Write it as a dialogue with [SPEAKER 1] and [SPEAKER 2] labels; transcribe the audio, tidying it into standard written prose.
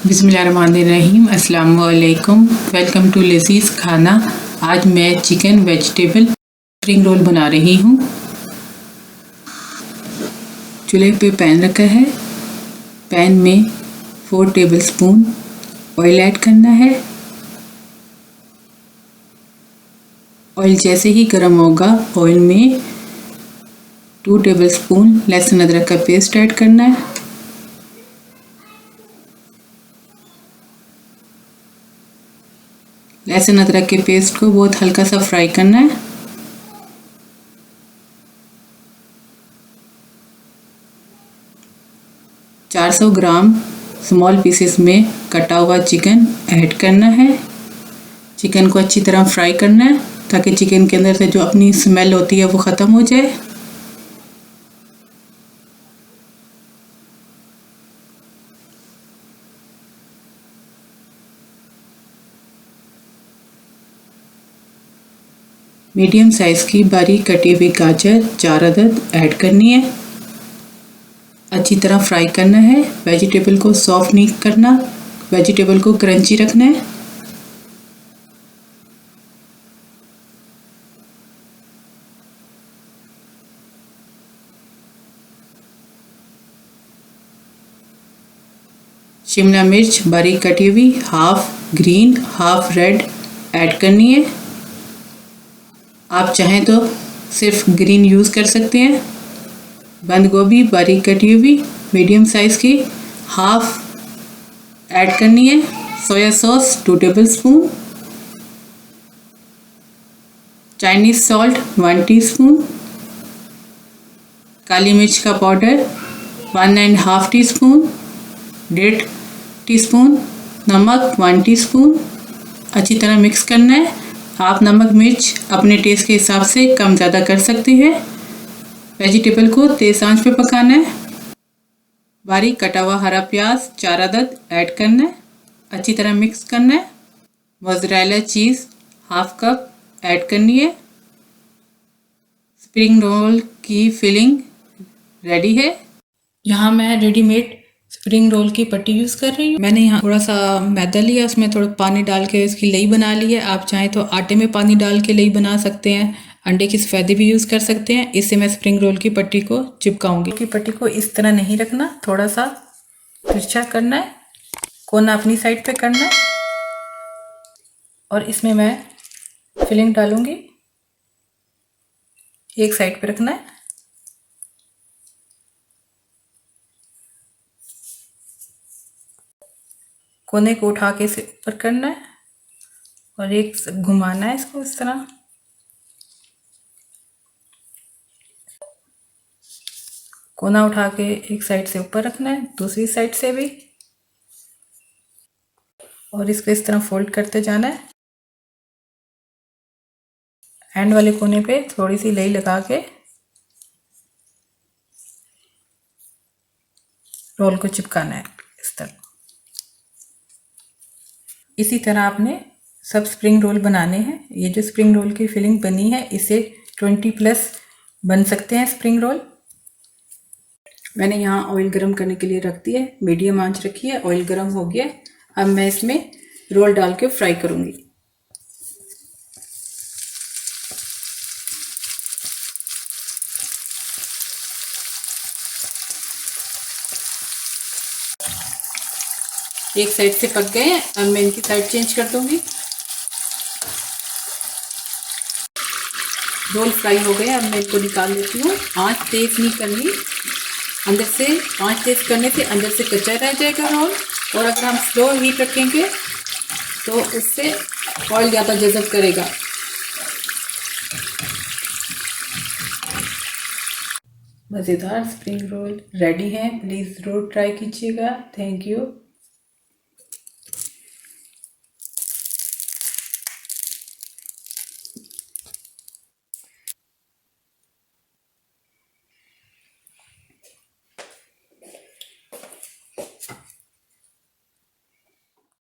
[SPEAKER 1] बिस्मिल्लाहिर्रहमानिर्रहीम। अस्सलाम वालेकुम। वेलकम टू लजीज़ खाना। आज मैं चिकन वेजिटेबल स्प्रिंग रोल बना रही हूँ। चूल्हे पे पैन रखा है। पैन में 4 टेबलस्पून ऑयल ऐड करना है। ऑयल जैसे ही गर्म होगा, ऑयल में 2 टेबलस्पून लहसुन अदरक का पेस्ट ऐड करना है। लहसुन अदरक के पेस्ट को बहुत हल्का सा फ्राई करना है। $400 ग्राम स्मॉल पीसेस में कटा हुआ चिकन ऐड करना है। चिकन को अच्छी तरह फ्राई करना है ताकि चिकन के अंदर से जो अपनी स्मेल होती है वो ख़त्म हो जाए। मीडियम साइज़ की बारीक कटी हुई गाजर 4 अदद ऐड करनी है। अच्छी तरह फ्राई करना है। वेजिटेबल को सॉफ्ट नहीं करना, वेजिटेबल को क्रंची रखना है। शिमला मिर्च बारीक कटी हुई half green half red add करनी है। आप चाहें तो सिर्फ ग्रीन यूज़ कर सकते हैं। बंद गोभी बारीक कटी हुई मीडियम साइज़ की हाफ ऐड करनी है। Soya sauce 2 tablespoon, Chinese salt 1 teaspoon, काली मिर्च का पाउडर 1.5 टीस्पून, 1.5 टीस्पून नमक 1 टीस्पून। अच्छी तरह मिक्स करना है। आप नमक मिर्च अपने टेस्ट के हिसाब से कम ज़्यादा कर सकते हैं। वेजिटेबल को तेज़ आंच पे पकाना है। बारीक कटा हुआ हरा प्याज 4 अदद ऐड करना है। अच्छी तरह मिक्स करना है। Mozzarella cheese half cup add करनी है। स्प्रिंग रोल की फिलिंग रेडी है। यहाँ मैं रेडीमेड स्प्रिंग रोल की पट्टी यूज़ कर रही हूँ। मैंने यहाँ थोड़ा सा मैदा लिया, उसमें थोड़ा पानी डाल के इसकी लई बना ली है। आप चाहें तो आटे में पानी डाल के लई बना सकते हैं। अंडे की सफ़ेदी भी यूज़ कर सकते हैं। इससे मैं स्प्रिंग रोल की पट्टी को चिपकाऊंगी। की पट्टी को इस तरह नहीं रखना, थोड़ा सा तिरछा करना है, कोना अपनी साइड पे करना है और इसमें मैं फिलिंग डालूंगी। एक साइड पे रखना है। कोने को उठा के इसे ऊपर करना है और एक घुमाना है इसको इस तरह। कोना उठा के एक साइड से ऊपर रखना है, दूसरी साइड से भी, और इसको इस तरह फोल्ड करते जाना है। एंड वाले कोने पे थोड़ी सी लई लगा के रोल को चिपकाना है इस तरह। इसी तरह आपने सब स्प्रिंग रोल बनाने हैं। ये जो स्प्रिंग रोल की फिलिंग बनी है, इससे 20+ बन सकते हैं स्प्रिंग रोल। मैंने यहाँ ऑयल गरम करने के लिए रख दिया है। मीडियम आंच रखी है। ऑयल गरम हो गया। अब मैं इसमें रोल डाल के फ्राई करूँगी। एक साइड से पक गए हैं। अब मैं इनकी साइड चेंज कर दूंगी। रोल फ्राई हो गए। अब मैं इनको निकाल लेती हूँ। आंच तेज़ नहीं करनी, अंदर से आंच तेज़ करने से अंदर से कच्चा रह जाएगा रोल, और अगर हम स्लो हीट रखेंगे तो उससे ऑयल ज़्यादा जज़ब करेगा। मज़ेदार स्प्रिंग रोल रेडी है। प्लीज़ ज़रूर ट्राई कीजिएगा। Thank you.